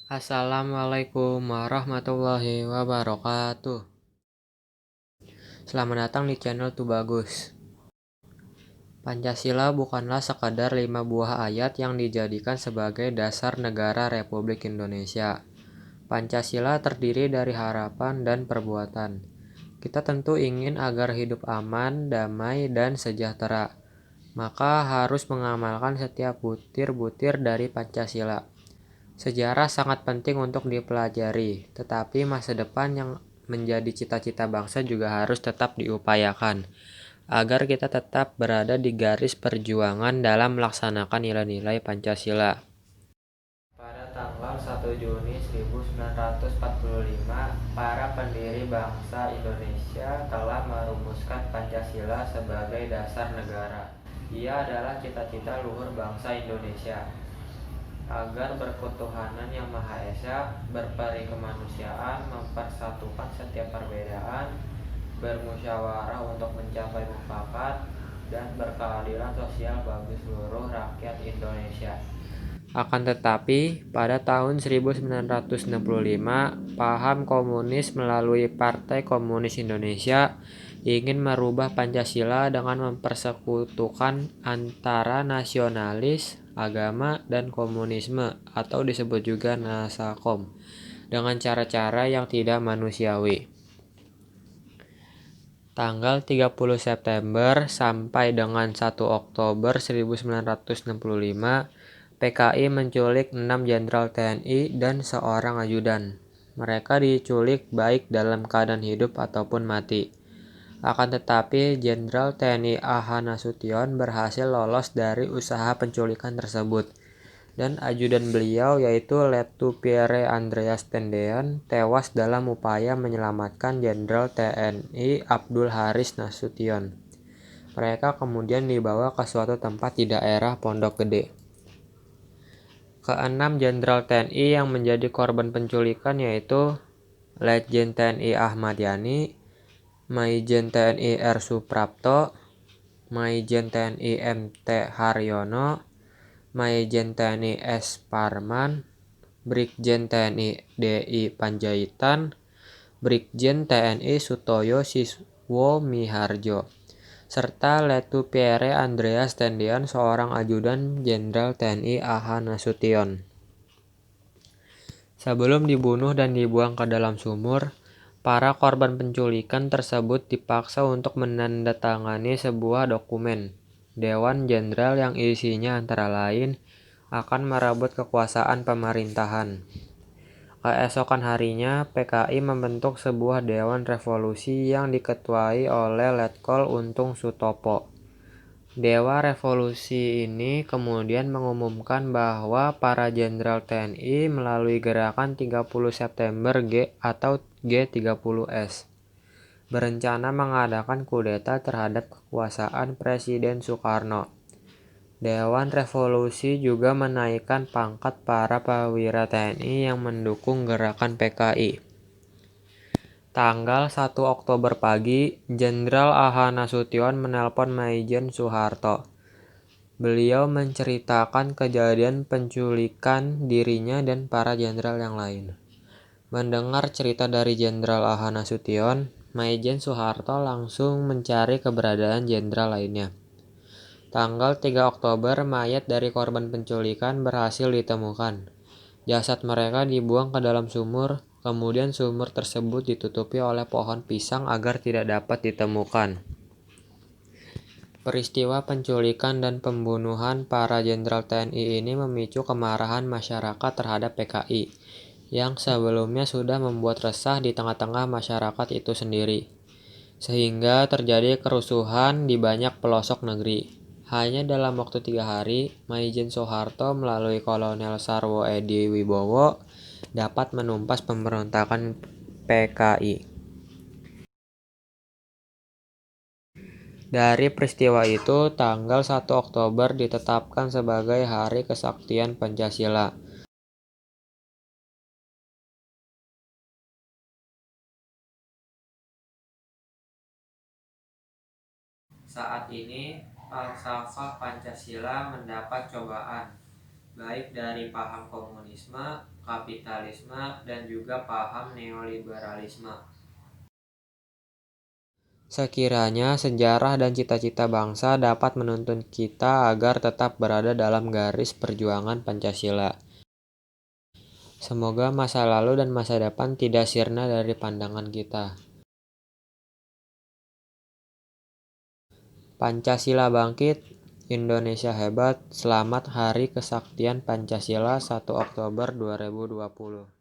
Assalamualaikum warahmatullahi wabarakatuh. Selamat datang di channel Tubagus. Pancasila bukanlah sekadar 5 buah ayat yang dijadikan sebagai dasar negara Republik Indonesia. Pancasila terdiri dari harapan dan perbuatan. Kita tentu ingin agar hidup aman, damai, dan sejahtera. Maka harus mengamalkan setiap butir-butir dari Pancasila. Sejarah sangat penting untuk dipelajari, tetapi masa depan yang menjadi cita-cita bangsa juga harus tetap diupayakan, agar kita tetap berada di garis perjuangan dalam melaksanakan nilai-nilai Pancasila. Pada tanggal 1 Juni 1945, para pendiri bangsa Indonesia telah merumuskan Pancasila sebagai dasar negara. Ia adalah cita-cita luhur bangsa Indonesia, agar berketuhanan yang Maha Esa, berperi kemanusiaan, mempersatukan setiap perbedaan, bermusyawarah untuk mencapai mufakat, dan berkeadilan sosial bagi seluruh rakyat Indonesia. Akan tetapi, pada tahun 1965, paham komunis melalui Partai Komunis Indonesia ingin merubah Pancasila dengan mempersekutukan antara nasionalis, agama, dan komunisme atau disebut juga Nasakom dengan cara-cara yang tidak manusiawi. Tanggal 30 September sampai dengan 1 Oktober 1965, PKI menculik 6 jenderal TNI dan seorang ajudan. Mereka diculik baik dalam keadaan hidup ataupun mati. Akan tetapi, Jenderal TNI A.H. Nasution berhasil lolos dari usaha penculikan tersebut, dan ajudan beliau yaitu Letu Pierre Andreas Tendean tewas dalam upaya menyelamatkan Jenderal TNI Abdul Haris Nasution. Mereka kemudian dibawa ke suatu tempat di daerah Pondok Gede. Keenam jenderal TNI yang menjadi korban penculikan yaitu Letjen TNI Ahmad Yani, Maijen TNI R. Suprapto, Maijen TNI M.T. Haryono, Maijen TNI S. Parman, Brigjen TNI D.I. Panjaitan, Brigjen TNI Sutoyo Siswo Miharjo, serta Letu Pierre Andreas Tendean, seorang ajudan Jenderal TNI A.H. Nasution. Sebelum dibunuh dan dibuang ke dalam sumur, para korban penculikan tersebut dipaksa untuk menandatangani sebuah dokumen Dewan Jenderal yang isinya antara lain akan merebut kekuasaan pemerintahan. Keesokan harinya, PKI membentuk sebuah Dewan Revolusi yang diketuai oleh Letkol Untung Sutopo. Dewa Revolusi ini kemudian mengumumkan bahwa para jenderal TNI melalui gerakan 30 September G atau G30S berencana mengadakan kudeta terhadap kekuasaan Presiden Soekarno. Dewan Revolusi juga menaikkan pangkat para perwira TNI yang mendukung gerakan PKI. Tanggal 1 Oktober pagi, Jenderal A.H. Nasution menelpon Maijen Soeharto. Beliau menceritakan kejadian penculikan dirinya dan para jenderal yang lain. Mendengar cerita dari Jenderal A.H. Nasution, Maijen Soeharto langsung mencari keberadaan jenderal lainnya. Tanggal 3 Oktober, mayat dari korban penculikan berhasil ditemukan. Jasad mereka dibuang ke dalam sumur, kemudian sumur tersebut ditutupi oleh pohon pisang agar tidak dapat ditemukan. Peristiwa penculikan dan pembunuhan para jenderal TNI ini memicu kemarahan masyarakat terhadap PKI, yang sebelumnya sudah membuat resah di tengah-tengah masyarakat itu sendiri, sehingga terjadi kerusuhan di banyak pelosok negeri. Hanya dalam waktu 3 hari, Maijen Soeharto melalui Kolonel Sarwo Edi Wibowo dapat menumpas pemberontakan PKI. Dari peristiwa itu, tanggal 1 Oktober ditetapkan sebagai Hari Kesaktian Pancasila. Saat ini, falsafah Pancasila mendapat cobaan, baik dari paham komunisme, kapitalisme, dan juga paham neoliberalisme. Sekiranya sejarah dan cita-cita bangsa dapat menuntun kita agar tetap berada dalam garis perjuangan Pancasila. Semoga masa lalu dan masa depan tidak sirna dari pandangan kita. Pancasila bangkit, Indonesia hebat. Selamat Hari Kesaktian Pancasila 1 Oktober 2020.